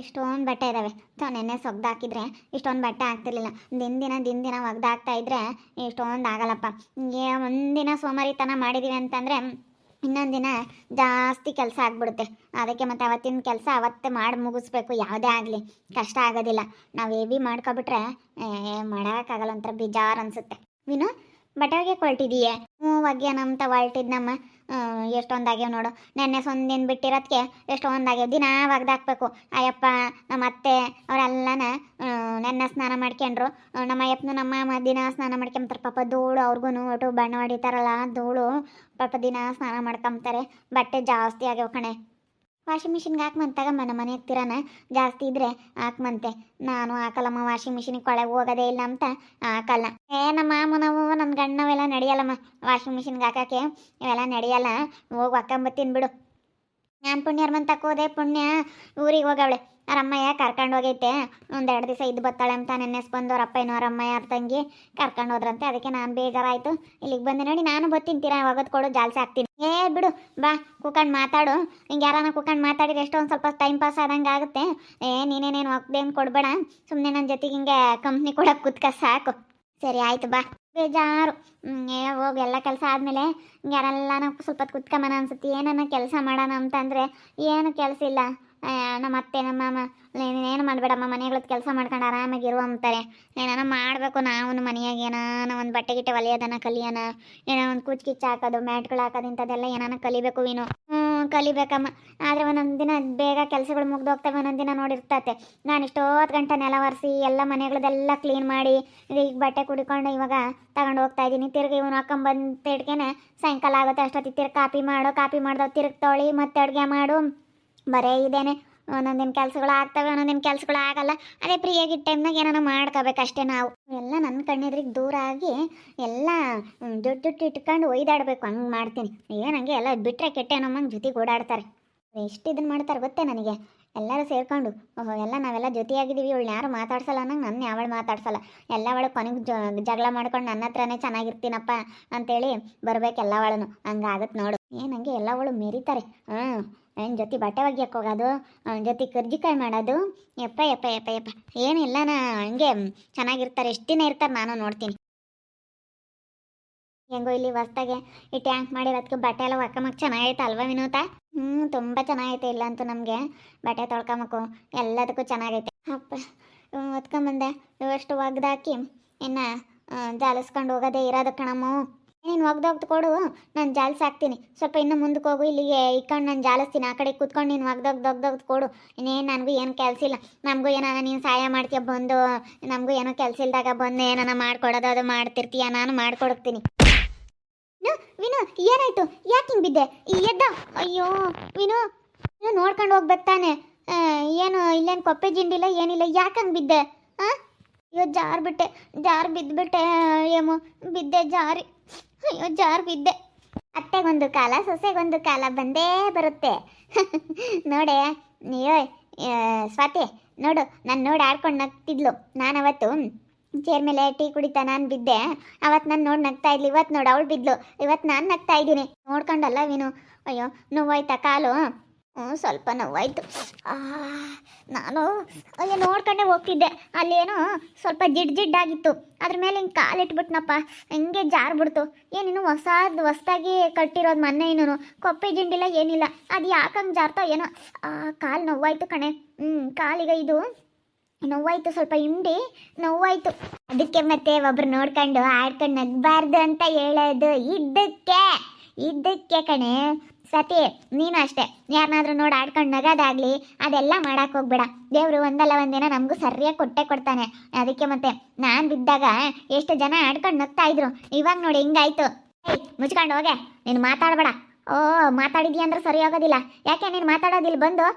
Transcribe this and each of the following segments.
ಇಷ್ಟೊಂದು ಬಟ್ಟೆ ಇದ್ದಾವೆ. ನೆನ್ನೆ ಹಾಕಿದ್ರೆ ಇಷ್ಟೊಂದು ಬಟ್ಟೆ ಆಗ್ತಿರ್ಲಿಲ್ಲ. ದಿನ ಒಗ್ದಾಕ್ತಾ ಇದ್ರೆ ಇಷ್ಟೊಂದು ಆಗಲ್ಲಪ್ಪ. ಒಂದಿನ ಸೋಮಾರಿತನ ಮಾಡಿದೀವಿ ಅಂತಂದರೆ ಇನ್ನೊಂದು ದಿನ ಜಾಸ್ತಿ ಕೆಲಸ ಆಗ್ಬಿಡುತ್ತೆ. ಅದಕ್ಕೆ ಮತ್ತೆ ಅವತ್ತಿನ ಕೆಲಸ ಅವತ್ತೇ ಮಾಡಿ ಮುಗಿಸ್ಬೇಕು. ಯಾವುದೇ ಆಗಲಿ ಕಷ್ಟ ಆಗೋದಿಲ್ಲ. ನಾವು ಹೆವಿ ಮಾಡ್ಕೊಬಿಟ್ರೆ ಮಾಡೋಕ್ಕಾಗಲ್ಲ, ಒಂಥರ ಬೇಜಾರು ಅನಿಸುತ್ತೆ. ವಿನು, ಬಟ್ಟೆ ಒಗೆಯಕ್ಕೆ ಹೊರಟಿದೀಯೇ? ಹ್ಞೂ, ಒಗ್ಯನಂತ ಹೊರಟಿದ್ನಮ್ಮ. ಎಷ್ಟೊಂದಾಗ್ಯಾವ ನೋಡು. ನೆನ್ನೆ ಒಂದಿನ ಬಿಟ್ಟಿರೋದಕ್ಕೆ ಎಷ್ಟೊಂದಾಗ್ಯಾವ. ದಿನ ಒಗ್ದಾಕ್ಬೇಕು. ಅಯ್ಯಪ್ಪ ನಮ್ಮ ಅತ್ತೆ ಅವರೆಲ್ಲನ ನೆನ್ನೆ ಸ್ನಾನ ಮಾಡ್ಕೊಂಡ್ರು. ನಮ್ಮ ಅಯ್ಯಪ್ಪನು ನಮ್ಮ ಅಮ್ಮ ದಿನ ಸ್ನಾನ ಮಾಡ್ಕೊಂತಾರೆ. ಪಾಪ ಧೂಳು ಅವ್ರಿಗೂ ಒಟ್ಟು ಬಣ್ಣ ಹೊಡಿತಾರಲ್ಲ, ಧೂಳು ಪಾಪ ದಿನ ಸ್ನಾನ ಮಾಡ್ಕೊಂತಾರೆ. ಬಟ್ಟೆ ಜಾಸ್ತಿ ಆಗ್ಯಾವ ಕಣೆ. ವಾಷಿಂಗ್ ಮಿಷಿನ್ಗೆ ಹಾಕ್ಮಂತ ತಗಮ್ಮ. ನಮ್ಮ ಮನೆ ಹತ್ತಿರನ ಜಾಸ್ತಿ ಇದ್ರೆ ಹಾಕ್ಮಂತೆ. ನಾನು ಹಾಕಲ್ಲಮ್ಮ ವಾಷಿಂಗ್ ಮಿಷಿನಿಗೆ, ಕೊಳೆಗೆ ಹೋಗೋದೇ ಇಲ್ಲ ಅಂತ ಹಾಕಲ್ಲ. ನಮ್ಮ ಮಾಮನವು ನನ್ನ ಗಂಡನವೆಲ್ಲ ನಡೆಯಲ್ಲಮ್ಮ ವಾಷಿಂಗ್ ಮಿಷಿನ್ಗೆ ಹಾಕೋಕ್ಕೆ. ಇವೆಲ್ಲ ನಡೆಯಲ್ಲ. ಹೋಗಿ ಹಾಕೊಂಬತ್ತೀನಿ ಬಿಡು. ನಾನು ಪುಣ್ಯರ್ಮಂತಕ್ಕೆ ಹೋದೆ. ಪುಣ್ಯ ಊರಿಗೆ ಹೋಗವಳೆ. ಅವರಮ್ಮಯ್ಯ ಕರ್ಕೊಂಡು ಹೋಗೈತೆ. 1-2 ದಿವಸ ಇದ್ದು ಬರ್ತಾಳೆ ಅಂತ ನೆನ್ನೆಸ್ಬಂದು ಅವ್ರ ಅಪ್ಪಯ್ಯನೋ ಅವ್ರ ಅಮ್ಮಯ್ಯ ಅವ್ರ ತಂಗಿ ಕರ್ಕೊಂಡು ಹೋದ್ರಂತೆ. ಅದಕ್ಕೆ ನಾನು ಬೇಜಾರಾಯಿತು, ಇಲ್ಲಿಗೆ ಬಂದೆ. ನೋಡಿ, ನಾನು ಬರ್ತೀನಿ. ಒಗದು ಕೊಡು, ಜಾಲ್ಸಿ ಹಾಕ್ತೀನಿ. ಬಿಡು ಬಾ, ಕೂತ್ಕೊಂಡು ಮಾತಾಡು. ಹಿಂಗೆ ಯಾರನ್ನ ಕೂತ್ಕೊಂಡು ಮಾತಾಡಿದ್ರೆ ಎಷ್ಟೋ ಒಂದು ಸ್ವಲ್ಪ ಟೈಮ್ ಪಾಸ್ ಆದಂಗೆ ಆಗುತ್ತೆ. ನೀನೇನೇನು ಒಗ್ದೇನು ಕೊಡಬೇಡ. ಸುಮ್ಮನೆ ನನ್ನ ಜೊತೆಗೆ ಹಿಂಗೆ ಕಂಪ್ನಿ ಕೊಡೋಕೆ ಕೂತ್ಕ ಸಾಕು. ಸರಿ ಆಯಿತು, ಬಾ. ಬೇಜಾರು. ಹೋಗಿ ಎಲ್ಲ ಕೆಲಸ ಆದಮೇಲೆ ಯಾರೆಲ್ಲ ನಾವು ಸ್ವಲ್ಪ ಹೊತ್ತು ಕುತ್ಕೊಂಬನ ಅನ್ಸುತ್ತೆ. ಏನನ್ನ ಕೆಲಸ ಮಾಡೋಣ ಅಂತಂದರೆ ಏನು ಕೆಲಸ ಇಲ್ಲ. ನಮ್ಮ ಅತ್ತೆ ನಮ್ಮ ಮಾಮ ಏನು ಮಾಡಬೇಡಮ್ಮ, ಮನೆಗಳದ್ದು ಕೆಲಸ ಮಾಡ್ಕೊಂಡು ಆರಾಮಾಗಿರು ಅಂತಾರೆ. ಏನಾನ ಮಾಡಬೇಕು ನಾವು ಮನೆಯಾಗ. ಏನಾನ ಒಂದು ಬಟ್ಟೆ ಗಿಟ್ಟೆ ಹೊಲಿಯೋದನ್ನ ಕಲಿಯೋಣ. ಏನೋ ಒಂದು ಕುಚ್ಚು ಹಾಕೋದು, ಮ್ಯಾಟ್ಗಳು ಹಾಕೋದು, ಇಂಥದ್ದೆಲ್ಲ ಏನಾನ ಕಲಿಬೇಕು ವೀನು. ಕಲಿಬೇಕಮ್ಮ. ಆದರೆ ಒಂದೊಂದು ದಿನ ಬೇಗ ಕೆಲಸಗಳು ಮುಗ್ದೋಗ್ತವೆ, ಒಂದೊಂದು ದಿನ ನೋಡಿರ್ತತೆ. ನಾನು ಇಷ್ಟೊತ್ತು ಗಂಟೆ ನೆಲ ಒರೆಸಿ ಎಲ್ಲ ಮನೆಗಳದೆಲ್ಲ ಕ್ಲೀನ್ ಮಾಡಿ ಈಗ ಬಟ್ಟೆ ಕುಡಿಕೊಂಡು ಇವಾಗ ತಗೊಂಡು ಹೋಗ್ತಾ ಇದ್ದೀನಿ. ತಿರ್ಗಿ ಇವನು ಹಾಕೊಂಬಂದು ಇಟ್ಕೇನೆ ಸಾಯಂಕಾಲ ಆಗುತ್ತೆ. ಅಷ್ಟೊತ್ತಿಗೆ ತಿರ್ಗಿ ಕಾಪಿ ಮಾಡ್ದವು ತಿರ್ಗಿ ತೊಳಿ ಮತ್ತೆ ಅಡುಗೆ ಮಾಡು. ಬರೇ ಇದೇನೆ. ಒಂದೊಂದಿನ ಕೆಲಸಗಳು ಆಗ್ತವೆ, ಒಂದೊಂದಿನ ಕೆಲಸಗಳು ಆಗಲ್ಲ. ಅದೇ ಫ್ರೀಯಾಗಿದ್ದ ಟೈಮ್ನಾಗ ಏನಾನ ಮಾಡ್ಕೋಬೇಕಷ್ಟೇ. ನಾವು ಎಲ್ಲ ನನ್ನ ಕಣ್ಣೆದ್ರಿಗೆ ದೂರ ಆಗಿ ಎಲ್ಲ ದುಡ್ಡು ಇಟ್ಕೊಂಡು ಒಯ್ದಾಡಬೇಕು. ಹಂಗೆ ಮಾಡ್ತೀನಿ. ಏನಂಗೆ ಎಲ್ಲ ಬಿಟ್ಟರೆ ಕೆಟ್ಟೆ ನಮ್ಮಂಗೆ ಜೊತೆಗೆ ಓಡಾಡ್ತಾರೆ. ಎಷ್ಟು ಇದನ್ನು ಮಾಡ್ತಾರೆ ಗೊತ್ತೇ ನನಗೆ. ಎಲ್ಲರೂ ಸೇರ್ಕೊಂಡು ಎಲ್ಲ ನಾವೆಲ್ಲ ಜೊತೆಯಾಗಿದ್ದೀವಿ, ಇವಳು ಯಾರು ಮಾತಾಡ್ಸಲ್ಲ ಅನ್ನಂಗೆ ನನ್ನ ಯಾವಳು ಮಾತಾಡ್ಸಲ್ಲ. ಎಲ್ಲ ಅವಳು ಕೊನೆಗೆ ಜಗಳ ಮಾಡ್ಕೊಂಡು ನನ್ನ ಹತ್ರನೇ ಚೆನ್ನಾಗಿರ್ತೀನಪ್ಪ ಅಂತೇಳಿ ಬರ್ಬೇಕೆಲ್ಲ ಅವಳನು. ಹಂಗಾಗತ್ತೆ ನೋಡು. ಏನಂಗೆ ಎಲ್ಲ ಅವಳು ಮೆರಿತಾರೆ. ನನ್ನ ಜೊತೆ ಬಟ್ಟೆ ಒಗ್ಯಕ್ಕೆ ಹೋಗೋದು, ಅವನ ಜೊತೆ ಕರ್ಜಿಕಾಯಿ ಮಾಡೋದು. ಯಪ್ಪ ಏನಿಲ್ಲನ ಹಂಗೆ ಚೆನ್ನಾಗಿರ್ತಾರೆ. ಎಷ್ಟು ದಿನ ಇರ್ತಾರೆ ನಾನು ನೋಡ್ತೀನಿ. ಹೆಂಗೋ ಇಲ್ಲಿ ಹೊಸ್ದಾಗೆ ಈ ಟ್ಯಾಂಕ್ ಮಾಡಿರೋದಕ್ಕೆ ಬಟ್ಟೆ ಎಲ್ಲ ಒಕ್ಕಮಕ್ಕೆ ಚೆನ್ನಾಗೈತೆ ಅಲ್ವಾ ವಿನೋತ? ತುಂಬ ಚೆನ್ನಾಗೈತೆ. ಇಲ್ಲ ಅಂತೂ ನಮಗೆ ಬಟ್ಟೆ ತೊಳ್ಕೊಂಬಕ್ಕು ಎಲ್ಲದಕ್ಕೂ ಚೆನ್ನಾಗೈತೆ. ಅಪ್ಪ ಹೊತ್ಕೊಂಬಂದೆ. ಇವಷ್ಟು ಒಗ್ದಾಕಿ ಇನ್ನು ಜಾಲಿಸ್ಕೊಂಡು ಹೋಗೋದೇ ಇರೋದು ಕಣಮ್ಮ. ನೀನು ಒಗ್ದೋಗ್ದು ಕೊಡು, ನಾನು ಜಾಲಿಸಿ ಹಾಕ್ತೀನಿ. ಸ್ವಲ್ಪ ಇನ್ನೂ ಮುಂದಕ್ಕೆ ಹೋಗು, ಇಲ್ಲಿಗೆ ಇಕ್ಕೊಂಡು ನಾನು ಜಾಲಿಸ್ತೀನಿ. ಆ ಕಡೆ ಕೂತ್ಕೊಂಡು ನೀನು ಒಗ್ದೋಗ್ದು ಕೊಡು. ಇನ್ನೇನು ನನಗೂ ಏನು ಕೆಲಸ ಇಲ್ಲ. ನಮಗೂ ಏನಾನ ನೀನು ಸಹಾಯ ಮಾಡ್ತೀಯ ಬಂದು, ನಮಗೂ ಏನೋ ಕೆಲಸ ಇಲ್ದಾಗ ಬಂದು ಏನಾನ ಮಾಡ್ಕೊಡೋದು ಅದು ಮಾಡ್ತಿರ್ತೀಯ, ನಾನು ಮಾಡ್ಕೊಡ್ತೀನಿ. ವಿನು, ಏನಾಯ್ತು? ಯಾಕೆ ಹಿಂಗೆ ಬಿದ್ದೆ? ಎದ್ದ. ಅಯ್ಯೋ ವಿನು, ನೀನು ನೋಡ್ಕೊಂಡು ಹೋಗ್ಬೇಕು ತಾನೆ. ಏನು ಇಲ್ಲೇನು ಕೊಪ್ಪೆ ಜಿಂಡಿಲ್ಲ ಏನಿಲ್ಲ, ಯಾಕೆ ಹಂಗೆ ಬಿದ್ದೆ? ಅಯ್ಯೋ ಜಾರು ಬಿದ್ದುಬಿಟ್ಟೆ. ಏಮೋ ಬಿದ್ದೆ ಜಾರಿ. ಅಯ್ಯೋ ಜಾರು ಬಿದ್ದೆ. ಅತ್ತೆಗೊಂದು ಕಾಲ ಸೊಸೆಗೊಂದು ಕಾಲ ಬಂದೇ ಬರುತ್ತೆ. ನೋಡೆ ಅಯ್ಯೋ ಸ್ವಾತಿ ನೋಡು, ನಾನು ನೋಡಿ ಆಡ್ಕೊಂಡು ನಗ್ತಿದ್ಲು. ನಾನು ಅವತ್ತು ಚೇರ್ ಮೇಲೆ ಟೀ ಕುಡಿತಾ ನಾನು ಬಿದ್ದೆ. ಅವತ್ತು ನಾನು ನೋಡಿ ನಗ್ತಾ ಇದ್ಲು. ಇವತ್ತು ನೋಡು ಅವಳು ಬಿದ್ಲು, ಇವತ್ತು ನಾನು ನಗ್ತಾ ಇದ್ದೀನಿ. ನೋಡ್ಕೊಂಡಲ್ಲ ವಿನು. ಅಯ್ಯೋ ನೋವಾಯ್ತಾ ಕಾಲು? ಸ್ವಲ್ಪ ನೋವಾಯ್ತು. ನಾನು ಅಯ್ಯೋ ನೋಡ್ಕೊಂಡೆ ಹೋಗ್ತಿದ್ದೆ. ಅಲ್ಲೇನೋ ಸ್ವಲ್ಪ ಜಿಡ್ಡಾಗಿತ್ತು. ಅದ್ರ ಮೇಲೆ ಹಿಂಗೆ ಕಾಲಿಟ್ಬಿಟ್ನಪ್ಪ, ಹಿಂಗೆ ಜಾರ್ಬಿಡ್ತು. ಏನಿನ್ನು ಹೊಸದಾಗಿ ಕಟ್ಟಿರೋದು ಮೊನ್ನೆ. ಇನ್ನೂ ಕೊಪ್ಪೆ ಜಿಂಡಿಲ್ಲ ಏನಿಲ್ಲ. ಅದು ಯಾಕಂಗೆ ಜಾರ್ತಾವ ಏನೋ. ಕಾಲು ನೋವಾಯ್ತು ಕಣೆ. ಕಾಲಿಗೆ ಇದು ನೋವಾಯ್ತು, ಸ್ವಲ್ಪ ಹಿಂಡಿ ನೋವಾಯ್ತು. ಅದಕ್ಕೆ ಮತ್ತೆ ಒಬ್ರು ನೋಡ್ಕೊಂಡು ಆಡ್ಕೊಂಡು ನಗಬಾರ್ದು ಅಂತ ಹೇಳೋದು. ಇದ್ದಕ್ಕೆ ಕಣೆ ಸತಿ. ನೀನು ಅಷ್ಟೇ, ಯಾರನ್ನಾದ್ರೂ ನೋಡಿ ಆಡ್ಕೊಂಡು ನಗೋದಾಗ್ಲಿ ಅದೆಲ್ಲ ಮಾಡಕ್ಕೆ ಹೋಗ್ಬೇಡ. ದೇವರು ಒಂದಲ್ಲ ಒಂದಿನ ನಮಗೂ ಸರಿಯಾಗಿ ಕೊಟ್ಟೆ ಕೊಡ್ತಾನೆ. ಅದಕ್ಕೆ ಮತ್ತೆ ನಾನು ಬಿದ್ದಾಗ ಎಷ್ಟು ಜನ ಆಡ್ಕೊಂಡು ನಗ್ತಾ ಇದ್ರು. ಇವಾಗ ನೋಡಿ ಹಿಂಗಾಯ್ತು. ಮುಚ್ಕೊಂಡು ಹೋಗೆ, ನೀನು ಮಾತಾಡಬೇಡ. ಮಾತಾಡಿದ್ಯಾ ಅಂದ್ರೆ ಸರಿ ಹೋಗೋದಿಲ್ಲ. ಯಾಕೆ ನೀನು ಮಾತಾಡೋದಿಲ್ಲ ಬಂದು?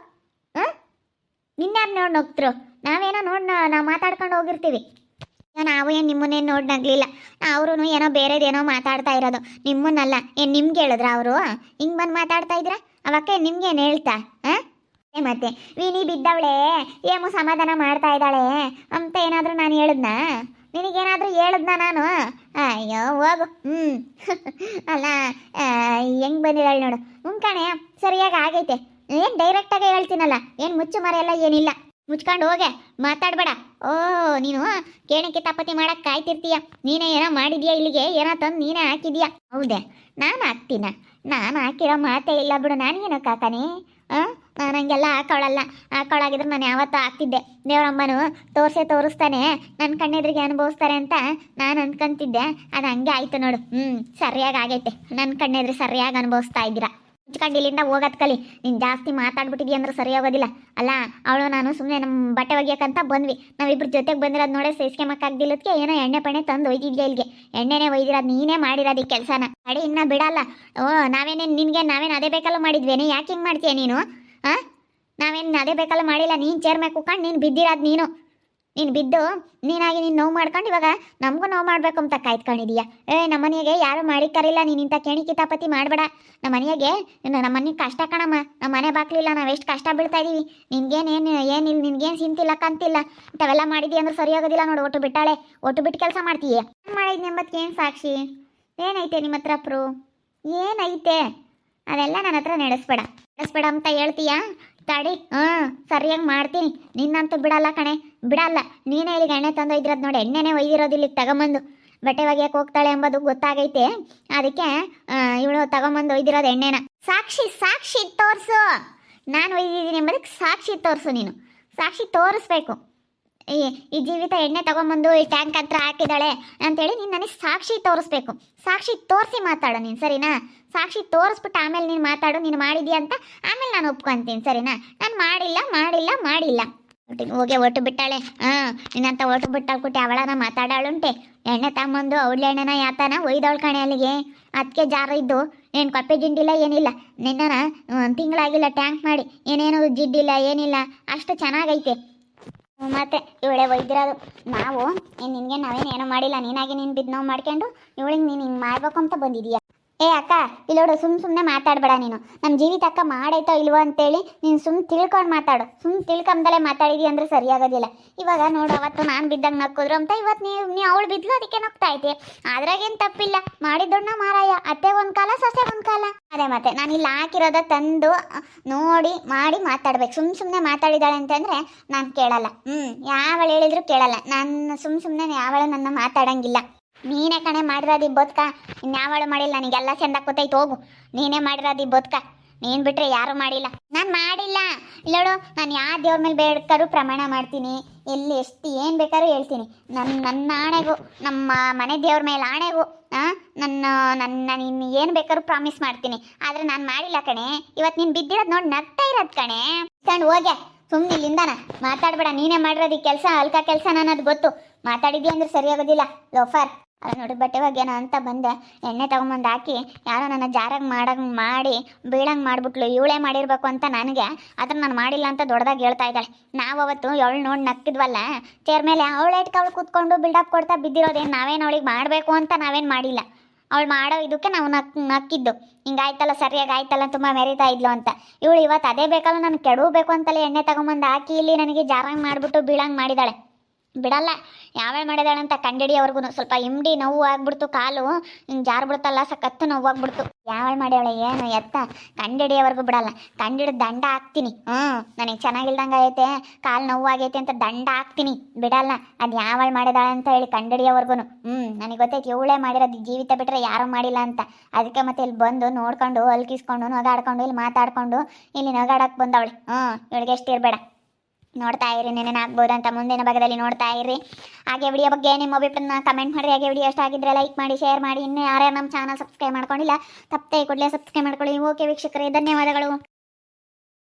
ನಿನ್ಯಾರು ನೋಡಿ ನಗ್ತರು? ನಾವೇನೋ ನೋಡಿ ನಾವು ಮಾತಾಡ್ಕೊಂಡು ಹೋಗಿರ್ತೀವಿ. ನಾವು ಏನು ನಿಮ್ಮನ್ನೇನು ನೋಡಿ ನಗ್ಲಿಲ್ಲ. ಅವರು ಏನೋ ಬೇರೆದೇನೋ ಮಾತಾಡ್ತಾ ಇರೋದು, ನಿಮ್ಮನ್ನಲ್ಲ. ಏನು ನಿಮ್ಗೆ ಹೇಳಿದ್ರ ಅವರು ಹಿಂಗೆ ಬಂದು ಮಾತಾಡ್ತಾ ಇದ್ರ? ಅವಕ್ಕೆ ನಿಮ್ಗೇನು ಹೇಳ್ತಾ? ಮತ್ತೆ ವೀನಿ ಬಿದ್ದವಳೆ ಏಮೋ ಸಮಾಧಾನ ಮಾಡ್ತಾ ಇದ್ದಾಳೆ ಅಂತ ಏನಾದರೂ ನಾನು ಹೇಳಿದ್ನಾ? ನಿನಗೇನಾದರೂ ಹೇಳಿದ್ನಾ ನಾನು? ಅಯ್ಯೋ ಹೋಗು. ಅಲ್ಲ ಹೆಂಗೆ ಬಂದಿದ್ದಾಳೆ ನೋಡು. ಕಣೆ ಸರಿಯಾಗಿ ಆಗೈತೆ. ಏನು ಡೈರೆಕ್ಟಾಗಿ ಹೇಳ್ತೀನಲ್ಲ, ಏನು ಮುಚ್ಚು ಮರೆಯಲ್ಲ ಏನಿಲ್ಲ. ಮುಚ್ಕೊಂಡು ಹೋಗೆ, ಮಾತಾಡಬೇಡ. ಓ ನೀನು ಕೇಣಿ ಕಿತಾಪತಿ ಮಾಡಕ್ಕೆ ಕಾಯ್ತಿರ್ತೀಯ. ನೀನೇ ಏನೋ ಮಾಡಿದ್ಯಾ, ಇಲ್ಲಿಗೆ ಏನೋ ತಂದು ನೀನೇ ಹಾಕಿದ್ಯಾ. ಹೌದೇ, ನಾನು ಹಾಕ್ತೀನ? ನಾನು ಹಾಕಿರೋ ಮಾತೇ ಇಲ್ಲ ಬಿಡು. ನಾನೇನು ಕಾಕನೇ? ನಾನು ಹಂಗೆಲ್ಲ ಹಾಕೊಳ್ಳಾಗಿದ್ರೆ ನಾನು ಯಾವತ್ತೂ ಹಾಕ್ತಿದ್ದೆ. ದೇವರಮ್ಮನು ತೋರಿಸ್ತಾನೆ, ನನ್ನ ಕಣ್ಣೆದ್ರಿಗೆ ಅನುಭವಿಸ್ತಾರೆ ಅಂತ ನಾನು ಅಂದ್ಕೊಂತಿದ್ದೆ. ಅದು ಹಂಗೆ ಆಯ್ತು ನೋಡು. ಸರಿಯಾಗಿ ಆಗೈತೆ. ನನ್ನ ಕಣ್ಣೆದ್ರಿಗೆ ಸರಿಯಾಗಿ ಅನುಭವಿಸ್ತಾ ಇದ್ದೀರಾ. ಮುಚ್ಕೊಂಡು ಇಲ್ಲಿಂದ ಹೋಗೋದ್ ಕಲಿ. ನೀನು ಜಾಸ್ತಿ ಮಾತಾಡ್ಬಿಟ್ಟಿದ್ಯಾ ಅಂದ್ರೆ ಸರಿ ಹೋಗೋದಿಲ್ಲ. ಅಲ್ಲ, ಅವಳು ನಾನು ಸುಮ್ಮನೆ ನಮ್ಮ ಬಟ್ಟೆ ಒಗ್ಯಕ್ಕಂತ ಬಂದ್ವಿ. ನಾವಿಬ್ರು ಜೊತೆಗೆ ಬಂದಿರೋದು ನೋಡೇ ಸೇಸ್ಕೆಮಕ್ಕಾಗ್ದಿಲ್ಲದಕ್ಕೆ ಏನೋ ಎಣ್ಣೆ ಪಣ್ಣೆ ತಂದು ಒಯ್ದಿದ್ಯಾ ಇಲ್ಲಿಗೆ. ಎಣ್ಣೆನೇ ಒಯ್ದಿರೋದು ನೀನೇ ಮಾಡಿರೋದು ಈ ಕೆಲಸನ. ಅಡಿ ಇನ್ನ ಬಿಡಲ್ಲ. ನಾವೇನು ಅದೇ ಬೇಕಲ್ಲ ಮಾಡಿದ್ವೇನೆ? ಯಾಕೆ ಹಿಂಗೆ ಮಾಡ್ತೀಯ ನೀನು? ನಾವೇನು ಅದೇ ಬೇಕಲ್ಲ ಮಾಡಿಲ್ಲ. ನೀನು ಚೇರ್ ಮೇಲೆ ಕೂತ್ಕೊಂಡು ನೀನು ಬಿದ್ದಿರೋದು. ನೀನು ಬಿದ್ದು ನೀನಾಗಿ ನೀನು ನೋವು ಮಾಡ್ಕೊಂಡು ಇವಾಗ ನಮಗೂ ನೋವು ಮಾಡಬೇಕು ಅಂತ ಕಾಯ್ದುಕೊಂಡಿದೀಯ. ನಮ್ಮ ಮನೆಗೆ ಯಾರು ಮಾಡಿಕ್ಕಾರಿಲ್ಲ. ನೀನು ಇಂಥ ಕೇಣಿ ಕಿತಾಪತಿ ಮಾಡಬೇಡ. ನಮ್ಮ ಮನೆಗೆ ಕಷ್ಟ ಕಣಮ್ಮ. ನಮ್ಮ ಮನೆ ಬಾಕ್ಲಿಲ್ಲ, ನಾವು ಎಷ್ಟು ಕಷ್ಟ ಬೀಳ್ತಾ ಇದೀವಿ. ಏನಿಲ್ಲ, ನಿನ್ಗೇನು ಸಿಂತಿಲ್ಲ ಕಂತಿಲ್ಲ. ಇಂಥವೆಲ್ಲ ಮಾಡಿದಿ ಅಂದ್ರೆ ಸರಿ ಆಗೋದಿಲ್ಲ ನೋಡು. ಒಟ್ಟು ಬಿಟ್ಟು ಕೆಲಸ ಮಾಡ್ತೀಯ. ಏನು ಮಾಡಿದ್ನಿ ಎಂಬತ್ತು ಏನು ಸಾಕ್ಷಿ? ಏನೈತೆ ನಿಮ್ಮ ಹತ್ರ ಏನೈತೆ? ಅದೆಲ್ಲ ನನ್ನ ಹತ್ರ ನಡೆಸ್ಬೇಡ ಅಂತ ಹೇಳ್ತೀಯಾ? ತಡಿ, ಸರಿಯಾಗಿ ಮಾಡ್ತೀನಿ. ನಿನ್ನಂತೂ ಬಿಡಲ್ಲ ಕಣೆ, ಬಿಡಲ್ಲ. ನೀನೇ ಇಲ್ಲಿಗೆ ಎಣ್ಣೆ ತಂದೊಯ್ದಿರೋದು ನೋಡಿ. ಎಣ್ಣೆನೇ ಒಯ್ದಿರೋದು ಇಲ್ಲಿಗೆ ತಗೊಂಬಂದು ಬಟ್ಟೆ ಒಗೆಯಕ್ಕೆ ಹೋಗ್ತಾಳೆ ಎಂಬುದು ಗೊತ್ತಾಗೈತೆ. ಅದಕ್ಕೆ ಇವಳು ತಗೊಂಬಂದು ಒಯ್ದಿರೋದು ಎಣ್ಣೆನ. ಸಾಕ್ಷಿ ತೋರಿಸು. ನಾನು ಒಯ್ದಿದ್ದೀನಿ ಎಂಬುದಕ್ಕೆ ಸಾಕ್ಷಿ ತೋರಿಸು. ನೀನು ಸಾಕ್ಷಿ ತೋರಿಸ್ಬೇಕು. ಈ ಜೀವಿತ ಎಣ್ಣೆ ತಗೊಂಬಂದು ಈ ಟ್ಯಾಂಕ್ ಹತ್ರ ಹಾಕಿದಾಳೆ ಅಂತೇಳಿ ನೀನು ನನಗೆ ಸಾಕ್ಷಿ ತೋರಿಸ್ಬೇಕು. ಸಾಕ್ಷಿ ತೋರಿಸಿ ಮಾತಾಡು ನೀನು, ಸರಿನಾ? ಸಾಕ್ಷಿ ತೋರಿಸ್ಬಿಟ್ಟು ಆಮೇಲೆ ನೀನು ಮಾತಾಡು. ನೀನು ಮಾಡಿದ್ಯಾ ಅಂತ ಆಮೇಲೆ ನಾನು ಒಪ್ಕೊಂತೀನಿ, ಸರಿನಾ? ನಾನು ಮಾಡಿಲ್ಲ. ಒಟ್ಟು ಬಿಟ್ಟಾಳೆ. ನಿನ್ನಂತ ಒಟ್ಟು ಬಿಟ್ಟಾಳ್ಬಿಟ್ಟು ಅವಳನ ಮಾತಾಡಾಳುಂಟೆ. ಎಣ್ಣೆ ತಗೊಂಬಂದು ಅವಳ ಎಣ್ಣೆನ ಯಾತನ ಒಯ್ದವಳ ಕಣೆ ಅಲ್ಲಿಗೆ. ಅದಕ್ಕೆ ಜಾರ ಇದ್ದು ಏನು ಕೊಪ್ಪೆ ಜಿಡ್ಡಿಲ್ಲ, ಏನಿಲ್ಲ. ನಿನ್ನ ತಿಂಗಳಾಗಿಲ್ಲ ಟ್ಯಾಂಕ್ ಮಾಡಿ, ಏನೇನು ಜಿಡ್ಡಿಲ್ಲ, ಏನಿಲ್ಲ. ಅಷ್ಟು ಚೆನ್ನಾಗೈತೆ. ಮತ್ತೆ ಇವಳೆ ಒಯ್ದಿರೋದು. ನಾವೇನೇನೋ ಮಾಡಿಲ್ಲ. ನೀನಾಗಿ ನೀನು ಬಿದ್ದು ನೋವು ಮಾಡ್ಕೊಂಡು ಇವಳಿಗೆ ನೀನು ಹಿಂಗೆ ಮಾಡ್ಬೇಕು ಅಂತ ಬಂದಿದೀಯ. ಅಕ್ಕ, ಇಲ್ಲೋಡು, ಸುಮ್ಮನೆ ಮಾತಾಡಬೇಡ ನೀನು. ನಮ್ಮ ಜೀವಿತ ಅಕ್ಕ ಮಾಡೈತೋ ಇಲ್ವೋ ಅಂತೇಳಿ ನೀನು ತಿಳ್ಕೊಂಡು ಮಾತಾಡು. ತಿಳ್ಕೊಂಬದಲ್ಲೇ ಮಾತಾಡಿದಿ ಅಂದರೆ ಸರಿಯಾಗೋದಿಲ್ಲ. ಇವಾಗ ನೋಡು, ಅವತ್ತು ನಾನು ಬಿದ್ದಂಗೆ ನಕ್ಕಿದ್ರು ಅಂತ ಇವತ್ತು ನೀವು ಅವಳು ಬಿದ್ಲು, ಅದಕ್ಕೆ ನಗ್ತಾ ಐತೆ. ಅದ್ರಾಗೇನು ತಪ್ಪಿಲ್ಲ. ಮಾಡಿದ್ದಣ್ಣ ಮಾರಾಯ. ಅತ್ತೆ ಒಂದು ಕಾಲ, ಸೊಸೆ ಒಂದು ಕಾಲ. ಅದೇ ಮತ್ತೆ ನಾನು ಇಲ್ಲಿ ಹಾಕಿರೋದ ತಂದು ನೋಡಿ ಮಾಡಿ ಮಾತಾಡ್ಬೇಕು. ಸುಮ್ಮನೆ ಮಾತಾಡಿದಾಳೆ ಅಂತಂದರೆ ನಾನು ಕೇಳಲ್ಲ. ಯಾವಳು ಹೇಳಿದ್ರು ಕೇಳಲ್ಲ. ನಾನು ಸುಮ್ಮನೆ ಯಾವಳು ನನ್ನ ಮಾತಾಡಂಗಿಲ್ಲ. ನೀನೇ ಕಣೆ ಮಾಡಿರೋದು ಈ ಬದುಕ. ಇನ್ಯಾವಳು ಮಾಡಿಲ್ಲ. ನನಗೆಲ್ಲ ಚೆಂದಾಗಿ ಗೊತ್ತೈತೆ. ಹೋಗು, ನೀನೇ ಮಾಡಿರೋದು ಈ ಬದುಕ. ನೀನು ಬಿಟ್ಟರೆ ಯಾರೂ ಮಾಡಿಲ್ಲ. ನಾನು ಮಾಡಿಲ್ಲ. ಇಲ್ಲೋಡು, ನಾನು ಯಾವ ದೇವ್ರ ಮೇಲೆ ಬೇಕಾದ್ರೂ ಪ್ರಮಾಣ ಮಾಡ್ತೀನಿ. ಎಲ್ಲಿ ಏನು ಬೇಕಾದ್ರೂ ಹೇಳ್ತೀನಿ. ನನ್ನ ಆಣೆಗೂ, ನಮ್ಮ ಮನೆ ದೇವ್ರ ಮೇಲೆ ಆಣೆಗೂ ನಾನು ಇನ್ನು ಏನು ಬೇಕಾದ್ರೂ ಪ್ರಾಮಿಸ್ ಮಾಡ್ತೀನಿ. ಆದರೆ ನಾನು ಮಾಡಿಲ್ಲ ಕಣೆ. ಇವತ್ತು ನೀನು ಬಿದ್ದಿರೋದು ನೋಡಿ ನಗ್ತಾ ಇರೋದು ಕಣೆ. ಕಂಡು ಹೋಗೆ ಸುಮ್ಮನೆ ಇಲ್ಲಿಂದಾನ ಮಾತಾಡಬೇಡ. ನೀನೇ ಮಾಡಿರೋದು ಈ ಕೆಲಸ ಅಲ್ಕ ಕೆಲಸ. ಅನ್ನೋದು ಗೊತ್ತು. ಮಾತಾಡಿದ್ಯಾ ಅಂದ್ರೆ ಸರಿಯಾಗೋದಿಲ್ಲ ಲೋಫರ್. ಅದು ನೋಡಿ, ಬಟ್ಟೆ ಒಗ್ಯಾನ ಅಂತ ಬಂದೆ. ಎಣ್ಣೆ ತಗೊಂಬಂದು ಹಾಕಿ ಯಾರೋ ನನ್ನ ಜಾರಾಗಿ ಮಾಡಿ ಬೀಳಂಗೆ ಮಾಡಿಬಿಟ್ಲು. ಇವಳೇ ಮಾಡಿರ್ಬೇಕು ಅಂತ ನನಗೆ. ಅದನ್ನು ನಾನು ಮಾಡಿಲ್ಲ ಅಂತ ದೊಡ್ಡದಾಗಿ ಹೇಳ್ತಾ ಇದ್ದಾಳೆ. ನಾವು ಅವತ್ತು ಅವಳು ನೋಡಿ ನಕ್ಕಿದ್ವಲ್ಲ ಚೇರ್ ಮೇಲೆ, ಅವಳು ಕೂತ್ಕೊಂಡು ಬಿಲ್ಡಪ್ ಕೊಡ್ತಾ ಬಿದ್ದಿರೋದೇನು. ನಾವೇನು ಅವಳಿಗೆ ಮಾಡಬೇಕು ಅಂತ ನಾವೇನು ಮಾಡಿಲ್ಲ. ಅವಳು ಮಾಡೋ ಇದಕ್ಕೆ ನಾವು ನಕ್ಕಿದ್ದು. ಹಿಂಗಾಯ್ತಲ್ಲ, ಸರಿಯಾಗಿ ಆಯ್ತಲ್ಲ, ತುಂಬ ಮೆರಿತಾ ಇದ್ಲು ಅಂತ. ಇವಳು ಇವತ್ತು ಅದೇ ಬೇಕಲ್ಲ, ನಾನು ಕೆಡಬೇಕು ಅಂತಲೇ ಎಣ್ಣೆ ತಗೊಂಬಂದು ಹಾಕಿ ಇಲ್ಲಿ ನನಗೆ ಜಾರಂಗೆ ಮಾಡಿಬಿಟ್ಟು ಬೀಳಂಗೆ ಮಾಡಿದಾಳೆ. ಬಿಡಲ್ಲ. ಯಾವ್ಯಾವ ಮಾಡಿದಾಳೆ ಅಂತ ಕಂಡಿಡಿಯೋವರೆಗೂ ಸ್ವಲ್ಪ ಇಮ್ಡಿ ನೋವು ಆಗ್ಬಿಡ್ತು. ಕಾಲು ಹಿಂಗೆ ಜಾರು ಬಿಡ್ತಲ್ಲ, ಸಖತ್ತು ನೋವು ಆಗ್ಬಿಡ್ತು. ಯಾವಳು ಮಾಡ್ಯಾವಳೆ ಏನು ಎತ್ತ ಕಂಡಿಡಿಯೋವರೆಗೂ ಬಿಡಲ್ಲ. ಕಂಡಿಡಿದು ದಂಡ ಹಾಕ್ತೀನಿ. ನನಗೆ ಚೆನ್ನಾಗಿಲ್ದಂಗೆ ಆಗೈತೆ, ಕಾಲು ನೋವು ಆಗೈತೆ ಅಂತ ದಂಡ ಹಾಕ್ತೀನಿ. ಬಿಡಲ್ಲ. ಅದು ಯಾವಳು ಮಾಡಿದಾಳೆ ಅಂತ ಹೇಳಿ ಕಂಡಿಡಿಯೋವರೆಗೂ. ನನಗೆ ಗೊತ್ತೈತೆ ಇವಳೇ ಮಾಡಿರೋದು. ಜೀವಿತ ಬಿಟ್ಟರೆ ಯಾರೂ ಮಾಡಿಲ್ಲ ಅಂತ. ಅದಕ್ಕೆ ಮತ್ತೆ ಇಲ್ಲಿ ಬಂದು ನೋಡ್ಕೊಂಡು ಅಲ್ಕಿಸ್ಕೊಂಡು ನಗಾಡ್ಕೊಂಡು ಇಲ್ಲಿ ಮಾತಾಡ್ಕೊಂಡು ಇಲ್ಲಿ ನಗಾಡಕ್ಕೆ ಬಂದವಳೆ. ಇವಳಿಗೆ ಎಷ್ಟು ಇರಬೇಡ. ನೋಡ್ತಾ ಇರಿ, ನೆನೆ ಆಗ್ಬೋದು ಅಂತ ಮುಂದಿನ ಭಾಗದಲ್ಲಿ ನೋಡ್ತಾ ಇರಿ. ಹಾಗೆ ವಿಡಿಯೋ ಬಗ್ಗೆ ನಿಮ್ಮ ಅಭಿಪ್ರಾಯನ ಕಮೆಂಟ್ ಮಾಡಿ. ಹಾಗೆ ವಿಡಿಯೋ ಇಷ್ಟ ಆಗಿದ್ರೆ ಲೈಕ್ ಮಾಡಿ, ಶೇರ್ ಮಾಡಿ. ಇನ್ನೂ ಯಾರ್ಯಾರು ನಮ್ಮ ಚಾನಲ್ ಸಬ್ಸ್ಕ್ರೈಬ್ ಮಾಡ್ಕೊಂಡಿಲ್ಲ ತಪ್ಪದೆ ಕೂಡಲೇ ಸಬ್ಸ್ಕ್ರೈಬ್ ಮಾಡ್ಕೊಳ್ಳಿ. ಓಕೆ ವೀಕ್ಷಕರೇ, ಧನ್ಯವಾದಗಳು.